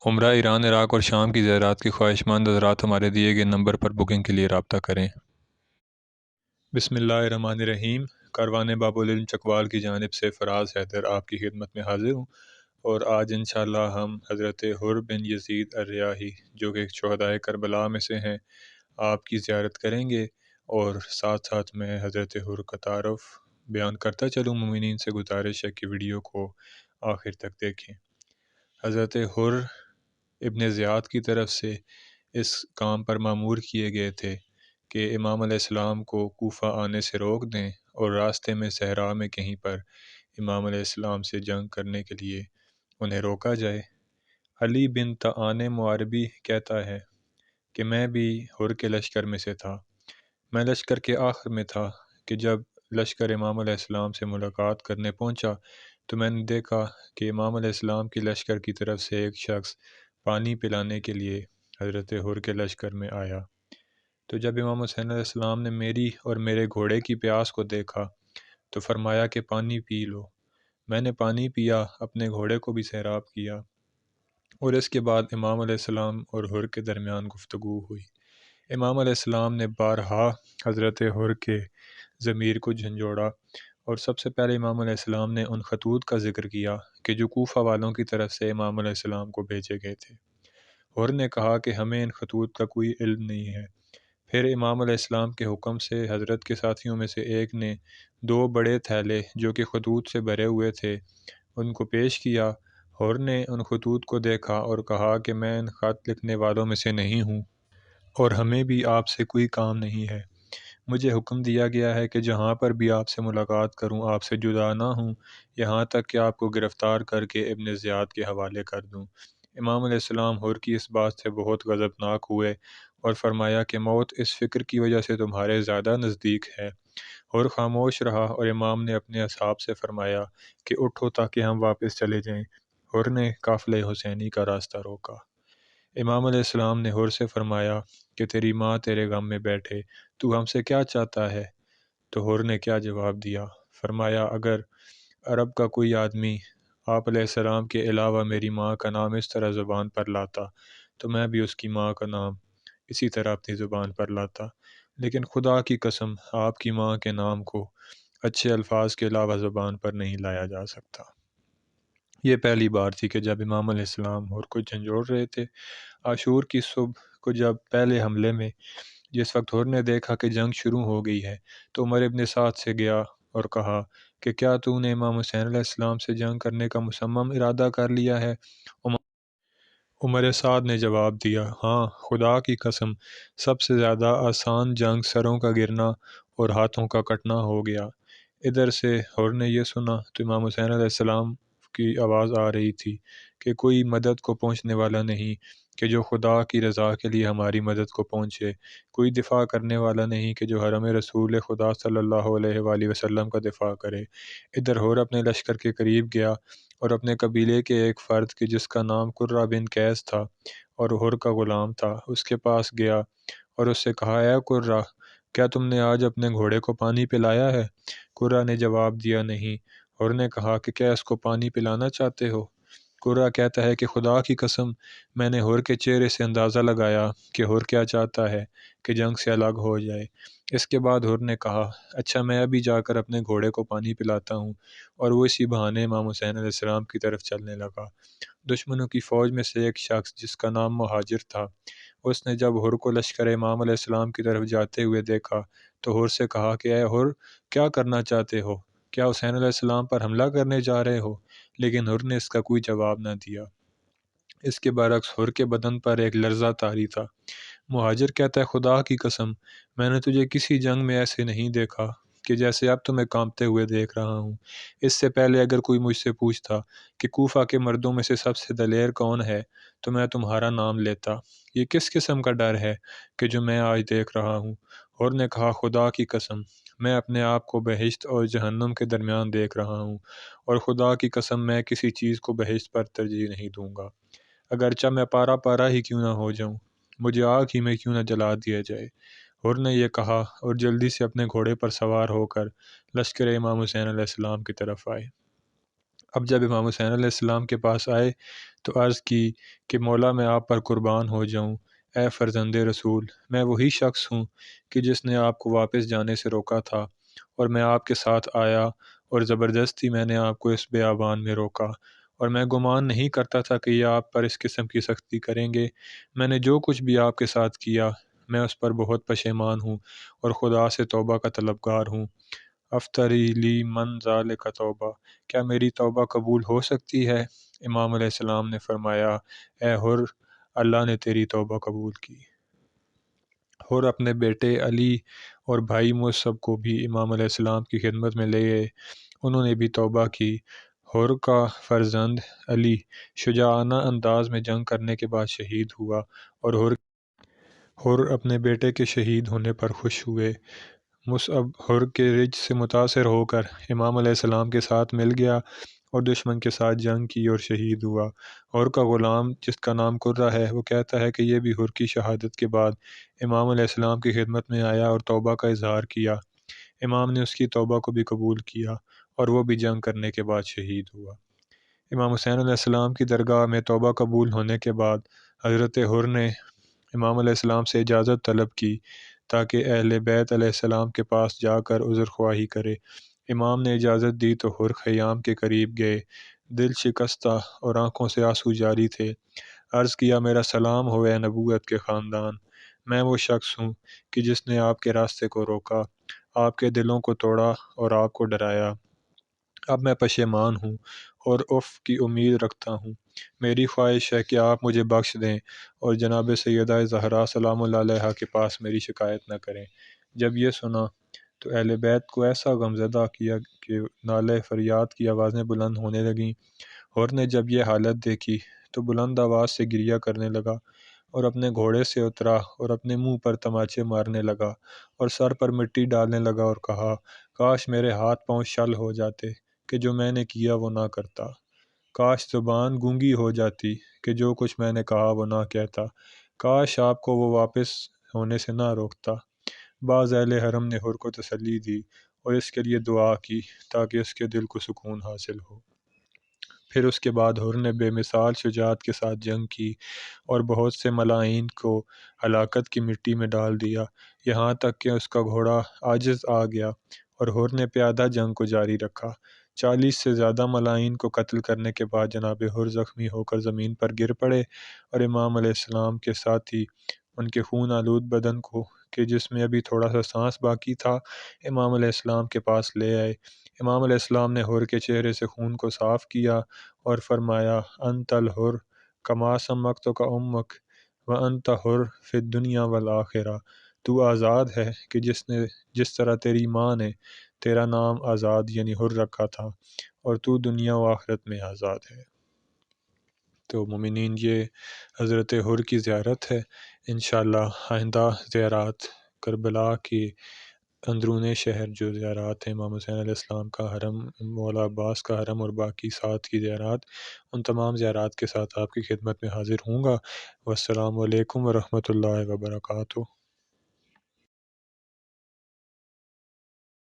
عمرہ ایران، عراق اور شام کی زیارات کی خواہشمند حضرات ہمارے دیے گئے نمبر پر بکنگ کے لیے رابطہ کریں۔ بسم اللہ الرحمن الرحیم۔ کاروان باب العلم چکوال کی جانب سے فراز حیدر آپ کی خدمت میں حاضر ہوں، اور آج انشاءاللہ ہم حضرت حر بن یزید الریاحی جو کہ شہدائے کربلا میں سے ہیں آپ کی زیارت کریں گے، اور ساتھ ساتھ میں حضرت حر کا تعارف بیان کرتا چلوں۔ مومنین سے گزارش ہے کہ ویڈیو کو آخر تک دیکھیں۔ حضرت حر ابن زیاد کی طرف سے اس کام پر مامور کیے گئے تھے کہ امام علیہ السلام کو کوفہ آنے سے روک دیں اور راستے میں صحرا میں کہیں پر امام علیہ السلام سے جنگ کرنے کے لیے انہیں روکا جائے۔ علی بن طعان معربی کہتا ہے کہ میں بھی حر کے لشکر میں سے تھا۔ میں لشکر کے آخر میں تھا کہ جب لشکر امام علیہ السلام سے ملاقات کرنے پہنچا تو میں نے دیکھا کہ امام علیہ السلام کی لشکر کی طرف سے ایک شخص پانی پلانے کے لیے حضرت حر کے لشکر میں آیا۔ تو جب امام حسین علیہ السلام نے میری اور میرے گھوڑے کی پیاس کو دیکھا تو فرمایا کہ پانی پی لو۔ میں نے پانی پیا، اپنے گھوڑے کو بھی سیراب کیا، اور اس کے بعد امام علیہ السلام اور حر کے درمیان گفتگو ہوئی۔ امام علیہ السلام نے بارہا حضرت حر کے ضمیر کو جھنجھوڑا، اور سب سے پہلے امام علیہ السلام نے ان خطوط کا ذکر کیا کہ جو کوفہ والوں کی طرف سے امام علیہ السلام کو بھیجے گئے تھے۔ حر نے کہا کہ ہمیں ان خطوط کا کوئی علم نہیں ہے۔ پھر امام علیہ السلام کے حکم سے حضرت کے ساتھیوں میں سے ایک نے 2 بڑے تھیلے جو کہ خطوط سے بھرے ہوئے تھے ان کو پیش کیا۔ حر نے ان خطوط کو دیکھا اور کہا کہ میں ان خط لکھنے والوں میں سے نہیں ہوں، اور ہمیں بھی آپ سے کوئی کام نہیں ہے۔ مجھے حکم دیا گیا ہے کہ جہاں پر بھی آپ سے ملاقات کروں آپ سے جدا نہ ہوں، یہاں تک کہ آپ کو گرفتار کر کے ابن زیاد کے حوالے کر دوں۔ امام علیہ السلام حر کی اس بات سے بہت غضبناک ہوئے اور فرمایا کہ موت اس فکر کی وجہ سے تمہارے زیادہ نزدیک ہے۔ حر خاموش رہا، اور امام نے اپنے اصحاب سے فرمایا کہ اٹھو تاکہ ہم واپس چلے جائیں۔ حر نے قافلہ حسینی کا راستہ روکا۔ امام علیہ السلام نے حر سے فرمایا کہ تیری ماں تیرے غم میں بیٹھے، تو ہم سے کیا چاہتا ہے؟ تو حر نے کیا جواب دیا؟ فرمایا اگر عرب کا کوئی آدمی آپ علیہ السلام کے علاوہ میری ماں کا نام اس طرح زبان پر لاتا تو میں بھی اس کی ماں کا نام اسی طرح اپنی زبان پر لاتا، لیکن خدا کی قسم آپ کی ماں کے نام کو اچھے الفاظ کے علاوہ زبان پر نہیں لایا جا سکتا۔ یہ پہلی بار تھی کہ جب امام علیہ السلام حر کو جھنجھوڑ رہے تھے۔ عاشور کی صبح کو جب پہلے حملے میں جس وقت حر نے دیکھا کہ جنگ شروع ہو گئی ہے تو عمر ابن سعد سے گیا اور کہا کہ کیا تو نے امام حسین علیہ السلام سے جنگ کرنے کا مصمم ارادہ کر لیا ہے؟ عمر سعد نے جواب دیا، ہاں، خدا کی قسم سب سے زیادہ آسان جنگ سروں کا گرنا اور ہاتھوں کا کٹنا ہو گیا۔ ادھر سے حر نے یہ سنا تو امام حسین علیہ السلام کی آواز آ رہی تھی کہ کوئی مدد کو پہنچنے والا نہیں کہ جو خدا کی رضا کے لیے ہماری مدد کو پہنچے، کوئی دفاع کرنے والا نہیں کہ جو حرم رسول خدا صلی اللہ علیہ وآلہ وسلم کا دفاع کرے۔ ادھر حر اپنے لشکر کے قریب گیا اور اپنے قبیلے کے ایک فرد کی جس کا نام قرہ بن قیس تھا اور حر کا غلام تھا اس کے پاس گیا اور اس سے کہا، اے قرہ، کیا تم نے آج اپنے گھوڑے کو پانی پلایا ہے؟ قرہ نے جواب دیا، نہیں۔ حر نے کہا کہ کیا اس کو پانی پلانا چاہتے ہو؟ قرہ کہتا ہے کہ خدا کی قسم میں نے حر کے چہرے سے اندازہ لگایا کہ حر کیا چاہتا ہے کہ جنگ سے الگ ہو جائے۔ اس کے بعد حر نے کہا، اچھا میں ابھی جا کر اپنے گھوڑے کو پانی پلاتا ہوں، اور وہ اسی بہانے امام حسین علیہ السلام کی طرف چلنے لگا۔ دشمنوں کی فوج میں سے ایک شخص جس کا نام مہاجر تھا، اس نے جب حر کو لشکر امام علیہ السلام کی طرف جاتے ہوئے دیکھا تو حر سے کہا کہ اے حر، کیا کرنا چاہتے ہو؟ کیا حسین علیہ السلام پر حملہ کرنے جا رہے ہو؟ لیکن حر نے اس کا کوئی جواب نہ دیا۔ اس کے برعکس حر کے بدن پر ایک لرزہ طاری تھا۔ مہاجر کہتا ہے، خدا کی قسم میں نے تجھے کسی جنگ میں ایسے نہیں دیکھا کہ جیسے اب تمہیں کانپتے ہوئے دیکھ رہا ہوں۔ اس سے پہلے اگر کوئی مجھ سے پوچھتا کہ کوفہ کے مردوں میں سے سب سے دلیر کون ہے تو میں تمہارا نام لیتا۔ یہ کس قسم کا ڈر ہے کہ جو میں آج دیکھ رہا ہوں؟ حر نے کہا، خدا کی قسم میں اپنے آپ کو بہشت اور جہنم کے درمیان دیکھ رہا ہوں، اور خدا کی قسم میں کسی چیز کو بہشت پر ترجیح نہیں دوں گا، اگرچہ میں پارا پارا ہی کیوں نہ ہو جاؤں، مجھے آگ ہی میں کیوں نہ جلا دیا جائے۔ حر نے یہ کہا اور جلدی سے اپنے گھوڑے پر سوار ہو کر لشکر امام حسین علیہ السلام کی طرف آئے۔ اب جب امام حسین علیہ السلام کے پاس آئے تو عرض کی کہ مولا میں آپ پر قربان ہو جاؤں، اے فرزند رسول، میں وہی شخص ہوں کہ جس نے آپ کو واپس جانے سے روکا تھا، اور میں آپ کے ساتھ آیا اور زبردستی میں نے آپ کو اس بیابان میں روکا، اور میں گمان نہیں کرتا تھا کہ یہ آپ پر اس قسم کی سختی کریں گے۔ میں نے جو کچھ بھی آپ کے ساتھ کیا میں اس پر بہت پشیمان ہوں اور خدا سے توبہ کا طلبگار ہوں۔ افطری لی من ذالک توبہ، کیا میری توبہ قبول ہو سکتی ہے؟ امام علیہ السلام نے فرمایا، اے حر، اللہ نے تیری توبہ قبول کی۔ حر اپنے بیٹے علی اور بھائی مصعب کو بھی امام علیہ السلام کی خدمت میں لے گئے، انہوں نے بھی توبہ کی۔ حر کا فرزند علی شجاعانہ انداز میں جنگ کرنے کے بعد شہید ہوا، اور حر اپنے بیٹے کے شہید ہونے پر خوش ہوئے۔ مصعب حر کے رج سے متاثر ہو کر امام علیہ السلام کے ساتھ مل گیا اور دشمن کے ساتھ جنگ کی اور شہید ہوا۔ حر کا غلام جس کا نام قرہ ہے، وہ کہتا ہے کہ یہ بھی حر کی شہادت کے بعد امام علیہ السلام کی خدمت میں آیا اور توبہ کا اظہار کیا۔ امام نے اس کی توبہ کو بھی قبول کیا اور وہ بھی جنگ کرنے کے بعد شہید ہوا۔ امام حسین علیہ السلام کی درگاہ میں توبہ قبول ہونے کے بعد حضرت حر نے امام علیہ السلام سے اجازت طلب کی تاکہ اہل بیت علیہ السلام کے پاس جا کر عذر خواہی کرے۔ امام نے اجازت دی تو حر خیام کے قریب گئے، دل شکستہ اور آنکھوں سے آنسو جاری تھے۔ عرض کیا، میرا سلام ہو اے نبوت کے خاندان، میں وہ شخص ہوں کہ جس نے آپ کے راستے کو روکا، آپ کے دلوں کو توڑا اور آپ کو ڈرایا۔ اب میں پشیمان ہوں اور کی امید رکھتا ہوں۔ میری خواہش ہے کہ آپ مجھے بخش دیں اور جناب سیدہ زہرا سلام اللہ علیہا کے پاس میری شکایت نہ کریں۔ جب یہ سنا تو اہل بیت کو ایسا غمزدہ کیا کہ نالہ فریاد کی آوازیں بلند ہونے لگیں۔ حر نے جب یہ حالت دیکھی تو بلند آواز سے گریہ کرنے لگا اور اپنے گھوڑے سے اترا اور اپنے منہ پر تماچے مارنے لگا اور سر پر مٹی ڈالنے لگا اور کہا، کاش میرے ہاتھ پاؤں شل ہو جاتے کہ جو میں نے کیا وہ نہ کرتا، کاش زبان گونگی ہو جاتی کہ جو کچھ میں نے کہا وہ نہ کہتا، کاش آپ کو وہ واپس ہونے سے نہ روکتا۔ بعض اہل حرم نے حر کو تسلی دی اور اس کے لیے دعا کی تاکہ اس کے دل کو سکون حاصل ہو۔ پھر اس کے بعد حر نے بے مثال شجاعت کے ساتھ جنگ کی اور بہت سے ملائین کو ہلاکت کی مٹی میں ڈال دیا، یہاں تک کہ اس کا گھوڑا عاجز آ گیا، اور حر نے پیادہ جنگ کو جاری رکھا۔ 40 سے زیادہ ملائین کو قتل کرنے کے بعد جناب حر زخمی ہو کر زمین پر گر پڑے اور امام علیہ السلام کے ساتھی ان کے خون آلود بدن کو، کہ جس میں ابھی تھوڑا سا سانس باقی تھا، امام علیہ السلام کے پاس لے آئے۔ امام علیہ السلام نے حر کے چہرے سے خون کو صاف کیا اور فرمایا، انت الحر کما سمکتک امک وانت حر فی الدنیا والآخرہ، تو آزاد ہے کہ جس طرح تیری ماں نے تیرا نام آزاد یعنی حر رکھا تھا، اور تو دنیا و آخرت میں آزاد ہے۔ تو مومنین، یہ حضرت حر کی زیارت ہے۔ انشاءاللہ آئندہ زیارات کربلا کی اندرون شہر جو زیارات ہیں، امام حسین علیہ السلام کا حرم، مولا عباس کا حرم اور باقی ساتھ کی زیارات، ان تمام زیارات کے ساتھ آپ کی خدمت میں حاضر ہوں گا۔ والسلام علیکم ورحمۃ اللہ وبرکاتہ۔